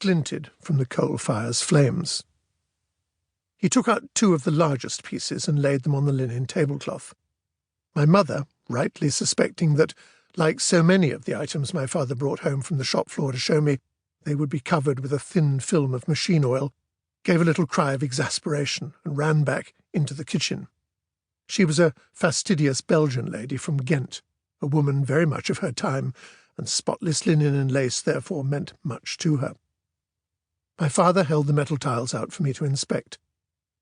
glinted from the coal fire's flames. He took out 2 of the largest pieces and laid them on the linen tablecloth. My mother, rightly suspecting that, like so many of the items my father brought home from the shop floor to show me, they would be covered with a thin film of machine oil, gave a little cry of exasperation and ran back into the kitchen. She was a fastidious Belgian lady from Ghent, a woman very much of her time, and spotless linen and lace therefore meant much to her. My father held the metal tiles out for me to inspect.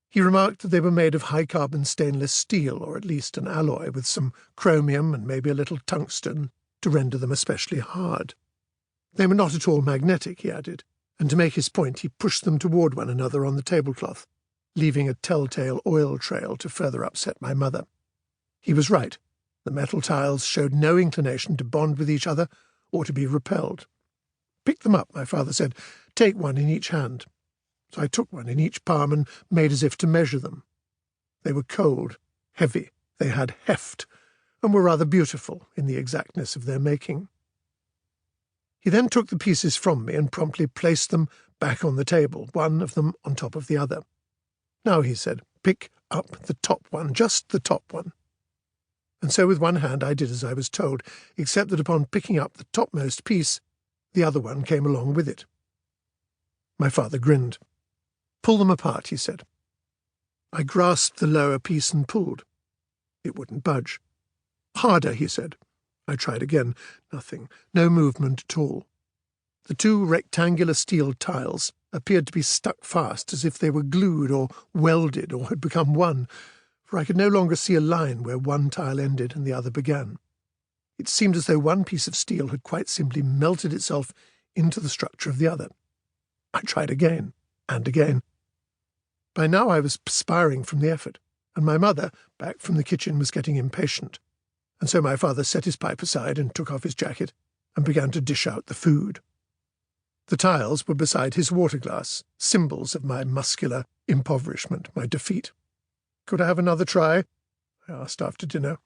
He remarked that they were made of high-carbon stainless steel, or at least an alloy, with some chromium and maybe a little tungsten to render them especially hard. They were not at all magnetic, he added, and to make his point he pushed them toward one another on the tablecloth, leaving a telltale oil trail to further upset my mother. He was right. The metal tiles showed no inclination to bond with each other or to be repelled. "Pick them up," my father said. "Take one in each hand." So I took one in each palm and made as if to measure them. They were cold, heavy, they had heft, and were rather beautiful in the exactness of their making. He then took the pieces from me and promptly placed them back on the table, one of them on top of the other. "Now," he said, "pick up the top one, just the top one." And so with one hand I did as I was told, except that upon picking up the topmost piece, the other one came along with it. My father grinned. "Pull them apart," he said. I grasped the lower piece and pulled. It wouldn't budge. "Harder," he said. I tried again. Nothing. No movement at all. The 2 rectangular steel tiles appeared to be stuck fast, as if they were glued or welded or had become one, for I could no longer see a line where one tile ended and the other began. It seemed as though one piece of steel had quite simply melted itself into the structure of the other. I tried again, and again. By now I was perspiring from the effort, and my mother, back from the kitchen, was getting impatient, and so my father set his pipe aside and took off his jacket and began to dish out the food. The tiles were beside his water-glass, symbols of my muscular impoverishment, my defeat. "Could I have another try?" I asked after dinner.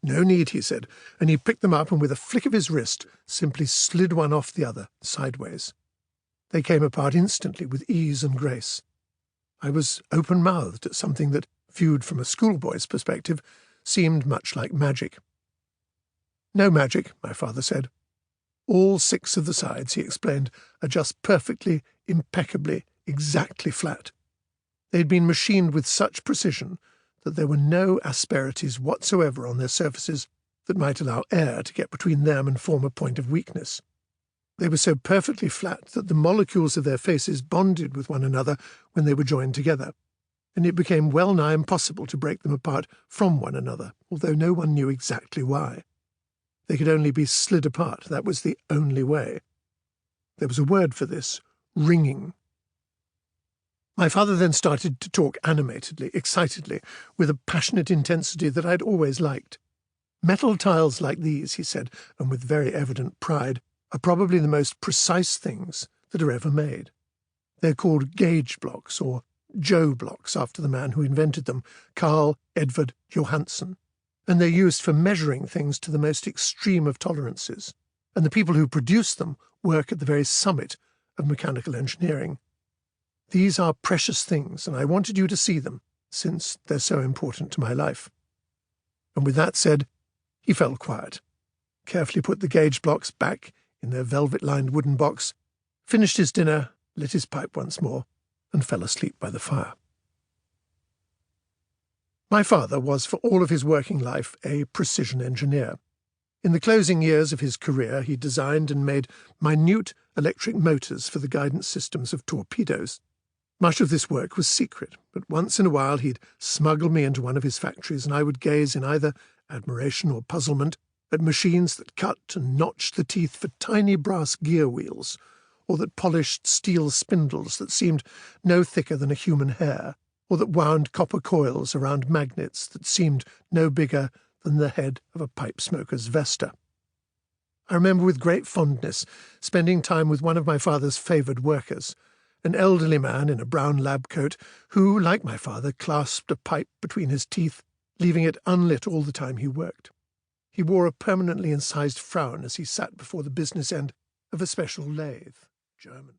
"No need," he said, and he picked them up and with a flick of his wrist simply slid one off the other, sideways. They came apart instantly with ease and grace. I was open-mouthed at something that, viewed from a schoolboy's perspective, seemed much like magic. "No magic," my father said. "All 6 of the sides," he explained, "are just perfectly, impeccably, exactly flat. They had been machined with such precision that there were no asperities whatsoever on their surfaces that might allow air to get between them and form a point of weakness. They were so perfectly flat that the molecules of their faces bonded with one another when they were joined together, and it became well-nigh impossible to break them apart from one another, although no one knew exactly why. They could only be slid apart. That was the only way. There was a word for this: ringing. My father then started to talk animatedly, excitedly, with a passionate intensity that I had always liked. "Metal tiles like these," he said, and with very evident pride, "are probably the most precise things that are ever made. They're called gauge blocks, or Joe blocks, after the man who invented them, Carl Edvard Johansson, and they're used for measuring things to the most extreme of tolerances, and the people who produce them work at the very summit of mechanical engineering. These are precious things, and I wanted you to see them, since they're so important to my life." And with that said, he fell quiet, carefully put the gauge blocks back in their velvet-lined wooden box, finished his dinner, lit his pipe once more, and fell asleep by the fire. My father was, for all of his working life, a precision engineer. In the closing years of his career, he designed and made minute electric motors for the guidance systems of torpedoes. Much of this work was secret, but once in a while he'd smuggle me into one of his factories, and I would gaze in either admiration or puzzlement at machines that cut and notched the teeth for tiny brass gear wheels, or that polished steel spindles that seemed no thicker than a human hair, or that wound copper coils around magnets that seemed no bigger than the head of a pipe-smoker's vesta. I remember with great fondness spending time with one of my father's favoured workers, an elderly man in a brown lab coat who, like my father, clasped a pipe between his teeth, leaving it unlit all the time he worked. He wore a permanently incised frown as he sat before the business end of a special lathe, German.